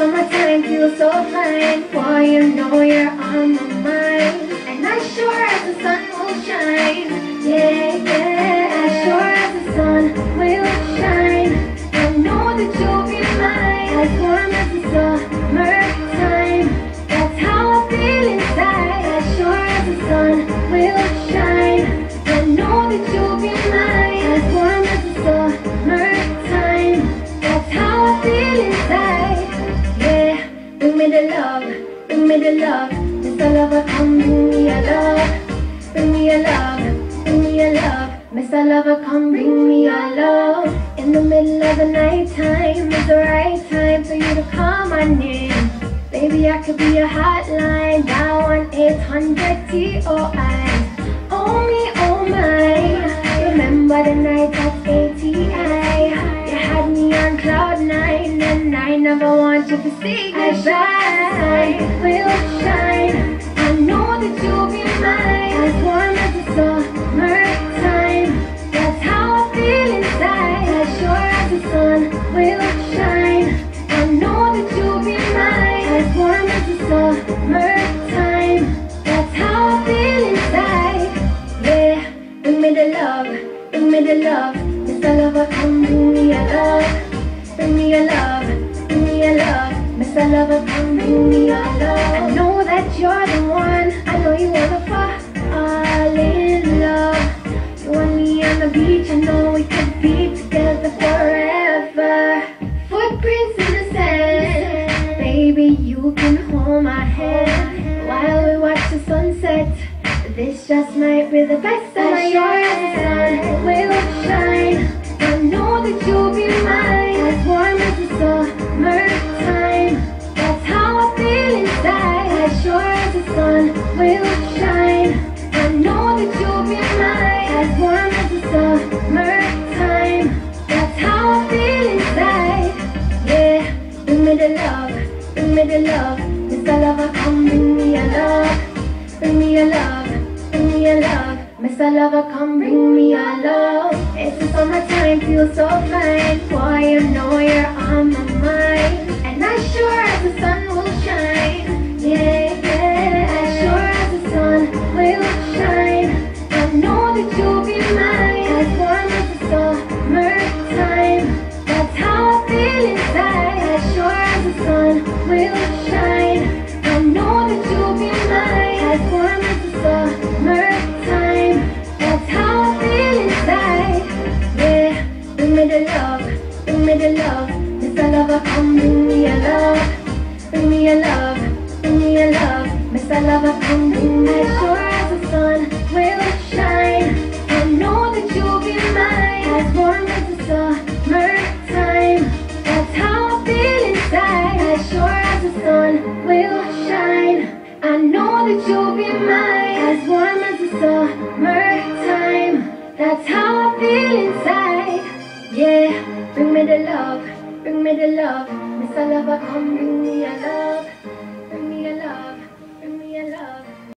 summertime feels so fine. Boy, you know you're on my mind. And as sure as the sun will shine, yeah, yeah, as sure as the sun will shine, I know that you'll be mine. As warm as the summertime, that's how I feel inside. As sure as the sun will shine, I know that you'll be mine. As warm as the summertime, that's how I feel inside. Yeah, bring me the love, bring me the love. Mr. Lover, come bring me a love. Bring me a love, bring me a love. Mr. Lover, come bring me a love. In the middle of the night time is the right time for you to call my name. Baby, I could be a hotline, dial 1-800-TOI. Oh me, oh my. Remember the night at ATI? You had me on cloud 9, and I never want you to see goodbye. Will shine, I know that you'll be mine. As warm as the summertime, that's how I feel inside. As sure as the sun will shine, I know that you'll be mine. As warm as the summertime, that's how I feel inside. Yeah, bring me the love, bring me the love. Mr. Lover, come bring me a love. Bring me a love, bring me a love. Mr. Lover, come bring me a love. I know that you're the one. I know you wanna fall in love. You and me on the beach, I know we could be together forever. Footprints in the sand, baby, you can hold my hand while we watch the sunset. This just might be the best of my years. As the sun will shine, I know that you'll be mine. As warm as the summertime, that's how I feel inside. As sure as the sun will shine, I know that you'll be mine. As warm as the summertime, that's how I feel inside. Yeah, bring me the love, bring me the love. Mr. Lover, come bring me a love. Bring me a love, bring me a love. Mr. Lover, come bring me a love. It's the summertime, feels so fine. Boy, you know you're on my mind. And as sure as the sun will shine, yeah, yeah, as sure as the sun will shine, I know that you'll be mine. As warm as the summertime, that's how I feel inside. As sure as the sun will shine, I know that you'll be mine. As warm as the summertime, that's how I feel inside. Yeah, bring me the love, bring me the love. Mr. Lover, come bring me a love. Bring me a love, bring me a love. Mr. Lover, come bring me. As sure as the sun will shine, I know that you'll be mine. As warm as the summertime, that's how I feel inside. As sure as the sun will shine, I know that you'll be mine. As warm as the summertime, that's how I feel inside. Yeah, bring me the love, bring me the love. Mr. Lover, come bring me a love.